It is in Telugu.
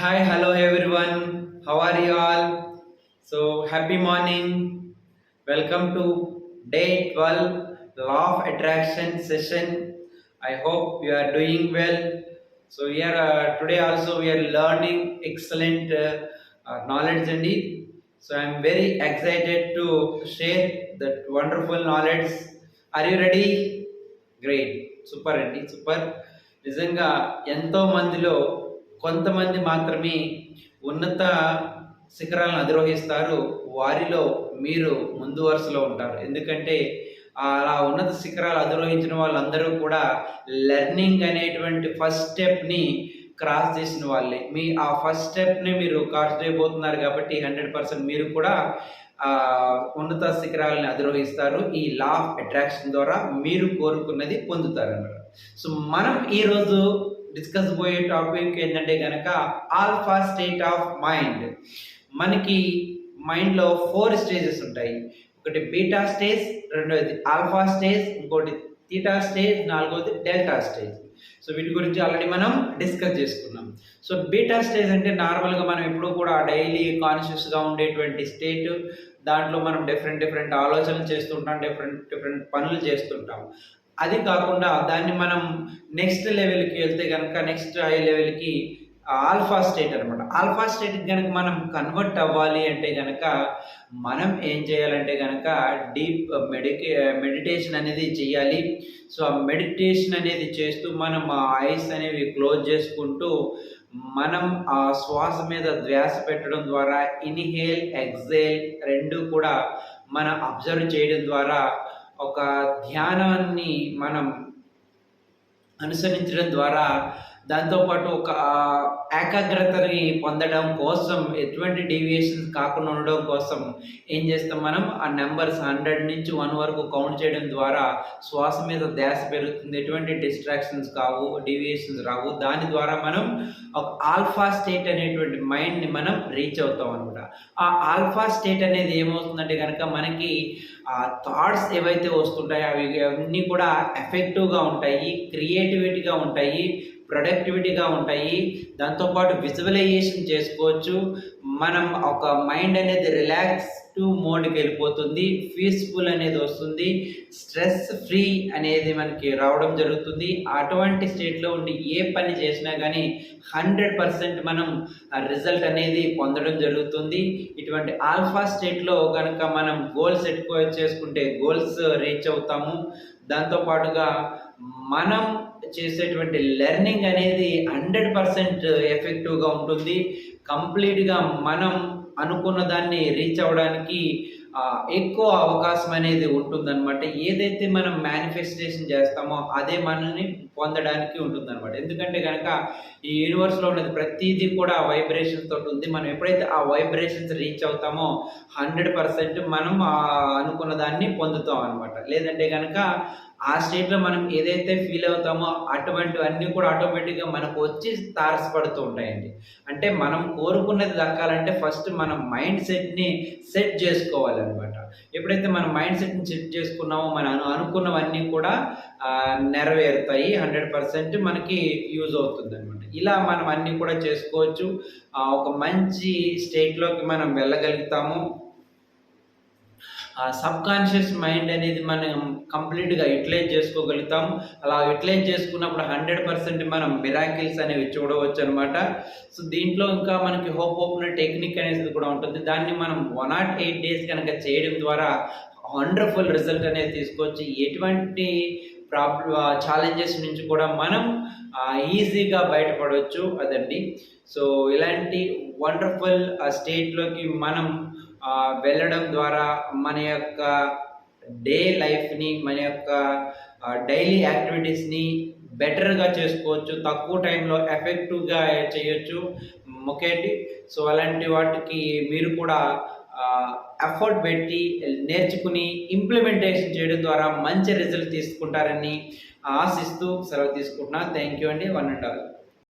Hi, hello everyone. How are you all? So, happy morning. Welcome to day 12 Law of Attraction session. I hope you are doing well. So, here today also we are learning excellent knowledge indeed. So, I am very excited to share that wonderful knowledge. Are you ready? Great super అండి సూపర్. నిజంగా ఎంతో మందిలో కొంతమంది మాత్రమే ఉన్నత శిఖరాలను అధిరోహిస్తారు. వారిలో మీరు ముందు వరుసలో ఉంటారు. ఎందుకంటే అలా ఉన్నత శిఖరాలు అధిరోహించిన వాళ్ళందరూ కూడా లెర్నింగ్ అనేటువంటి ఫస్ట్ స్టెప్ని క్రాస్ చేసిన వాళ్ళే. ఆ ఫస్ట్ స్టెప్ని మీరు క్రాస్ చేయబోతున్నారు కాబట్టి 100% మీరు కూడా ఉన్నత శిఖరాలను అధిరోహిస్తారు. ఈ లా ఆఫ్ అట్రాక్షన్ ద్వారా మీరు కోరుకున్నది పొందుతారు అన్నమాట. సో మనం ఈరోజు డిస్కస్ పోయే టాపిక్ ఏంటంటే కనుక ఆల్ఫా స్టేట్ ఆఫ్ మైండ్. మనకి మైండ్లో 4 స్టేజెస్ ఉంటాయి. ఒకటి బీటా స్టేజ్, రెండోది ఆల్ఫా స్టేజ్, ఇంకోటి థీటా స్టేజ్, నాలుగోది డెల్టా స్టేజ్. సో వీటి గురించి ఆల్రెడీ మనం డిస్కస్ చేసుకున్నాం. సో బీటా స్టేజ్ అంటే నార్మల్గా మనం ఎప్పుడూ కూడా డైలీ కాన్షియస్గా ఉండేటువంటి స్టేట్. దాంట్లో మనం డిఫరెంట్ ఆలోచనలు చేస్తుంటాం, డిఫరెంట్ పనులు చేస్తుంటాం. అది కాకుండా దాన్ని మనం నెక్స్ట్ లెవెల్కి వెళ్తే కనుక నెక్స్ట్ హై లెవెల్కి ఆల్ఫా స్టేట్ అనమాట. ఆల్ఫా స్టేట్కి కనుక మనం కన్వర్ట్ అవ్వాలి అంటే కనుక మనం ఏం చేయాలంటే కనుక డీప్ మెడిటేషన్ అనేది చేయాలి. సో ఆ మెడిటేషన్ అనేది చేస్తూ మనం ఆ ఐస్ అనేవి క్లోజ్ చేసుకుంటూ మనం ఆ శ్వాస మీద ధ్యాస పెట్టడం ద్వారా ఇన్హేల్ ఎక్సేల్ రెండు కూడా మనం అబ్జర్వ్ చేయడం ద్వారా ఒక ధ్యానాన్ని మనం అనుసరించడం ద్వారా దాంతోపాటు ఒక ఏకాగ్రతని పొందడం కోసం ఎటువంటి డీవియేషన్స్ కాకుండా ఉండడం కోసం ఏం చేస్తాం, మనం ఆ నెంబర్స్ 100 నుంచి 1 వరకు కౌంట్ చేయడం ద్వారా శ్వాస మీద ధ్యాస పెరుగుతుంది. ఎటువంటి డిస్ట్రాక్షన్స్ కావు, డీవియేషన్స్ రావు. దాని ద్వారా మనం ఒక ఆల్ఫా స్టేట్ అనేటువంటి మైండ్ని మనం రీచ్ అవుతాం అనమాట. ఆ ఆల్ఫా స్టేట్ అనేది ఏమవుతుందంటే కనుక మనకి ఆ థాట్స్ ఏవైతే వస్తుంటాయో అవి అన్నీ కూడా ఎఫెక్టివ్గా ఉంటాయి, క్రియేటివిటీగా ఉంటాయి, ప్రొడక్టివిటీగా ఉంటాయి. దాంతోపాటు విజువలైజేషన్ చేసుకోవచ్చు. మనం ఒక మైండ్ అనేది రిలాక్స్ మోడ్కి వెళ్ళిపోతుంది, పీస్ఫుల్ అనేది వస్తుంది, స్ట్రెస్ ఫ్రీ అనేది మనకి రావడం జరుగుతుంది. అటువంటి స్టేట్లో ఉండి ఏ పని చేసినా కానీ 100% మనం రిజల్ట్ అనేది పొందడం జరుగుతుంది. ఇటువంటి ఆల్ఫా స్టేట్లో కనుక మనం గోల్స్ ఎక్కువ చేసుకుంటే గోల్స్ రీచ్ అవుతాము. దాంతోపాటుగా మనం చేసేటువంటి లెర్నింగ్ అనేది 100% ఎఫెక్టివ్గా ఉంటుంది. కంప్లీట్గా మనం అనుకున్న దాన్ని రీచ్ అవ్వడానికి ఎక్కువ అవకాశం అనేది ఉంటుందన్నమాట. ఏదైతే మనం మేనిఫెస్టేషన్ చేస్తామో అదే మనల్ని పొందడానికి ఉంటుందన్నమాట. ఎందుకంటే కనుక ఈ యూనివర్స్లో ఉన్నది ప్రతిదీ కూడా వైబ్రేషన్స్ తోటి ఉంది. మనం ఎప్పుడైతే ఆ వైబ్రేషన్స్ రీచ్ అవుతామో 100% మనం అనుకున్న దాన్ని పొందుతాం అనమాట. లేదంటే కనుక ఆ స్టేట్లో మనం ఏదైతే ఫీల్ అవుతామో అటువంటివన్నీ కూడా ఆటోమేటిక్గా మనకు వచ్చి తారసపడుతూ ఉంటాయండి. అంటే మనం కోరుకున్నది దక్కాలంటే ఫస్ట్ మనం మైండ్ సెట్ని సెట్ చేసుకోవాలన్నమాట. ఎప్పుడైతే మనం మైండ్ సెట్ని సెట్ చేసుకున్నామో మనం అనుకున్నవన్నీ కూడా నెరవేరుతాయి. 100% మనకి యూజ్ అవుతుంది అనమాట. ఇలా మనం అన్నీ కూడా చేసుకోవచ్చు. ఒక మంచి స్టేట్లోకి మనం వెళ్ళగలుగుతాము. సబ్ కాన్షియస్ మైండ్ అనేది మనం కంప్లీట్గా యూటిలైజ్ చేసుకోగలుగుతాం. అలా యూటిలైజ్ చేసుకున్నప్పుడు 100% మనం మిరాకిల్స్ అనేవి చూడవచ్చు అనమాట. సో దీంట్లో ఇంకా మనకి హోప్ టెక్నిక్ అనేది కూడా ఉంటుంది. దాన్ని మనం 108 days కనుక చేయడం ద్వారా వండర్ఫుల్ రిజల్ట్ అనేది తీసుకోవచ్చు. ఎటువంటి ఛాలెంజెస్ నుంచి కూడా మనం ఈజీగా బయటపడవచ్చు అదండి. సో ఇలాంటి వండర్ఫుల్ స్టేట్లోకి మనం వెళ్ళడం ద్వారా మన యొక్క డే లైఫ్ని, మన యొక్క డైలీ యాక్టివిటీస్ని బెటర్గా చేసుకోవచ్చు. తక్కువ టైంలో ఎఫెక్టివ్గా చేయొచ్చు. ఓకేండి. సో అలాంటి వాటికి మీరు కూడా ఎఫర్ట్ పెట్టి నేర్చుకుని ఇంప్లిమెంటేషన్ చేయడం ద్వారా మంచి రిజల్ట్ తీసుకుంటారని ఆశిస్తూ సెలవు తీసుకుంటున్నా. థ్యాంక్ యూ అండి. 1 and all.